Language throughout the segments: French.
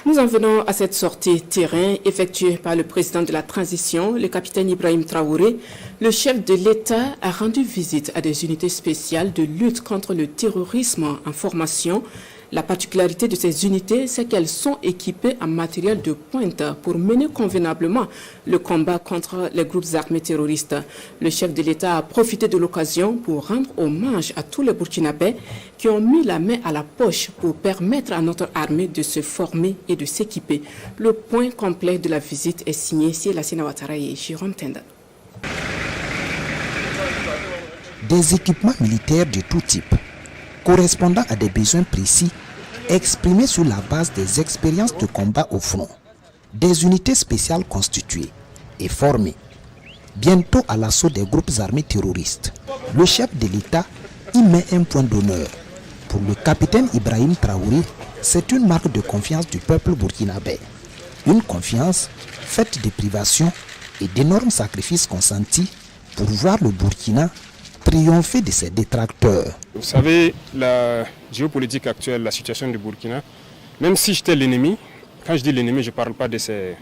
Nous en venons à cette sortie terrain effectuée par le président de la transition, le capitaine Ibrahim Traoré. Le chef de l'État a rendu visite à des unités spéciales de lutte contre le terrorisme en formation. La particularité de ces unités, c'est qu'elles sont équipées en matériel de pointe pour mener convenablement le combat contre les groupes armés terroristes. Le chef de l'État a profité de l'occasion pour rendre hommage à tous les Burkinabés qui ont mis la main à la poche pour permettre à notre armée de se former et de s'équiper. Le point complet de la visite est signé Lassina Ouattara et Jérôme Tenda. Des équipements militaires de tout type, correspondant à des besoins précis, exprimés sur la base des expériences de combat au front, des unités spéciales constituées et formées, bientôt à l'assaut des groupes armés terroristes. Le chef de l'État y met un point d'honneur. Pour le capitaine Ibrahim Traoré, c'est une marque de confiance du peuple burkinabé. Une confiance faite de privations et d'énormes sacrifices consentis pour voir le Burkina triompher de ses détracteurs. Vous savez, la géopolitique actuelle, la situation du Burkina, même si j'étais l'ennemi, quand je dis l'ennemi, je ne parle pas de ces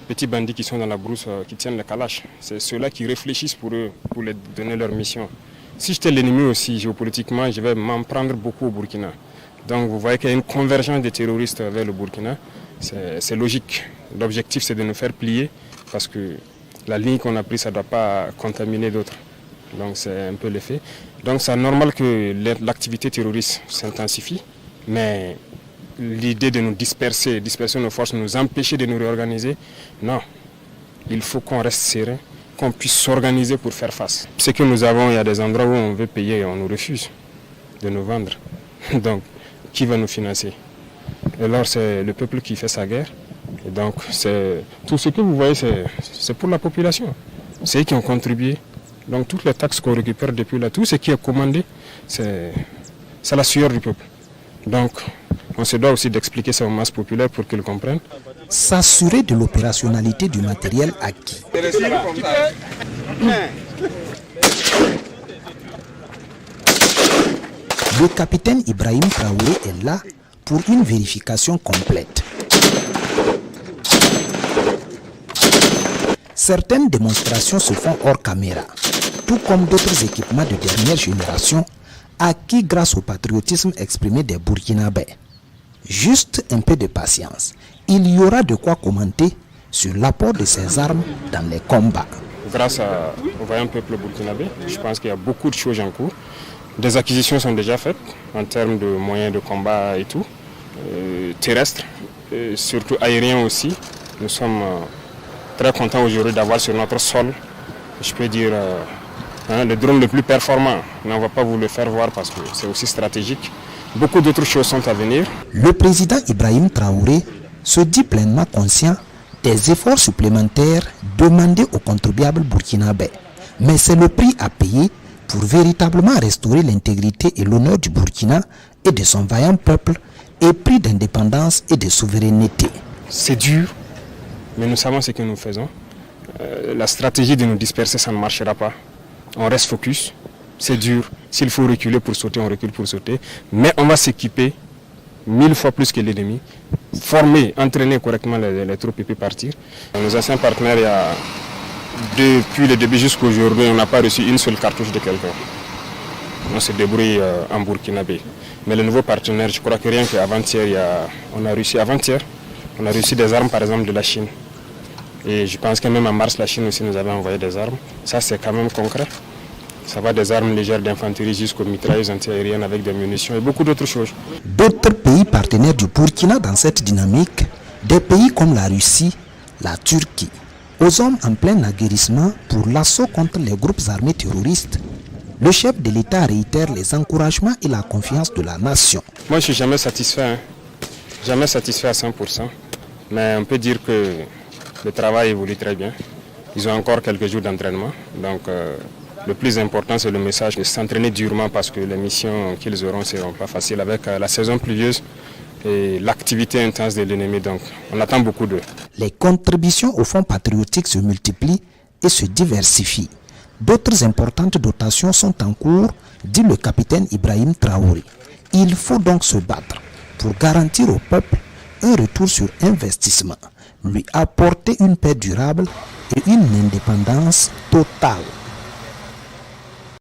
petits bandits qui sont dans la brousse, qui tiennent le kalash. C'est ceux-là qui réfléchissent pour eux, pour les donner leur mission. Si j'étais l'ennemi aussi, géopolitiquement, je vais m'en prendre beaucoup au Burkina. Donc vous voyez qu'il y a une convergence des terroristes vers le Burkina. C'est logique. L'objectif, c'est de nous faire plier parce que la ligne qu'on a prise, ça ne doit pas contaminer d'autres. Donc c'est un peu l'effet. Donc c'est normal que l'activité terroriste s'intensifie, mais l'idée de nous disperser nos forces, nous empêcher de nous réorganiser, non. Il faut qu'on reste serein, qu'on puisse s'organiser pour faire face. Ce que nous avons, il y a des endroits où on veut payer et on nous refuse de nous vendre. Donc qui va nous financer? Et alors c'est le peuple qui fait sa guerre. Et donc tout ce que vous voyez, c'est pour la population. C'est eux qui ont contribué. Donc toutes les taxes qu'on récupère depuis là, tout ce qui est commandé, c'est la sueur du peuple. Donc on se doit aussi d'expliquer ça aux masses populaires pour qu'ils comprennent. S'assurer de l'opérationnalité du matériel acquis. Le capitaine Ibrahim Traoré est là pour une vérification complète. Certaines démonstrations se font hors caméra, tout comme d'autres équipements de dernière génération acquis grâce au patriotisme exprimé des Burkinabés. Juste un peu de patience, il y aura de quoi commenter sur l'apport de ces armes dans les combats. Grâce au vaillant peuple burkinabé, je pense qu'il y a beaucoup de choses en cours. Des acquisitions sont déjà faites en termes de moyens de combat et tout, terrestres, surtout aériens aussi. Nous sommes très contents aujourd'hui d'avoir sur notre sol, je peux dire, le drone le plus performant. Mais on ne va pas vous le faire voir parce que c'est aussi stratégique. Beaucoup d'autres choses sont à venir. Le président Ibrahim Traoré se dit pleinement conscient des efforts supplémentaires demandés aux contribuables burkinabés. Mais c'est le prix à payer pour véritablement restaurer l'intégrité et l'honneur du Burkina et de son vaillant peuple épris d'indépendance et de souveraineté. C'est dur, mais nous savons ce que nous faisons. La stratégie de nous disperser, ça ne marchera pas. On reste focus. C'est dur. S'il faut reculer pour sauter, on recule pour sauter. Mais on va s'équiper 1000 fois plus que l'ennemi. Former, entraîner correctement les troupes et puis partir. Nos anciens partenaires, depuis le début jusqu'à aujourd'hui, on n'a pas reçu une seule cartouche de quelqu'un. On se débrouille en burkinabé. Mais le nouveau partenaire, je crois que rien qu'avant-hier, on a reçu des armes par exemple de la Chine. Et je pense que même en mars, la Chine aussi nous avait envoyé des armes. Ça, c'est quand même concret. Ça va des armes légères d'infanterie jusqu'aux mitrailleuses antiaériennes avec des munitions et beaucoup d'autres choses. D'autres pays partenaires du Burkina dans cette dynamique, des pays comme la Russie, la Turquie, aux hommes en plein aguerrissement pour l'assaut contre les groupes armés terroristes, le chef de l'État réitère les encouragements et la confiance de la nation. Moi, je ne suis jamais satisfait. Jamais satisfait à 100%. Mais on peut dire que le travail évolue très bien. Ils ont encore quelques jours d'entraînement. Donc, le plus important, c'est le message de s'entraîner durement parce que les missions qu'ils auront ne seront pas faciles avec la saison pluvieuse et l'activité intense de l'ennemi. Donc, on attend beaucoup d'eux. Les contributions au fonds patriotique se multiplient et se diversifient. D'autres importantes dotations sont en cours, dit le capitaine Ibrahim Traoré. Il faut donc se battre pour garantir au peuple un retour sur investissement, lui apporter une paix durable et une indépendance totale.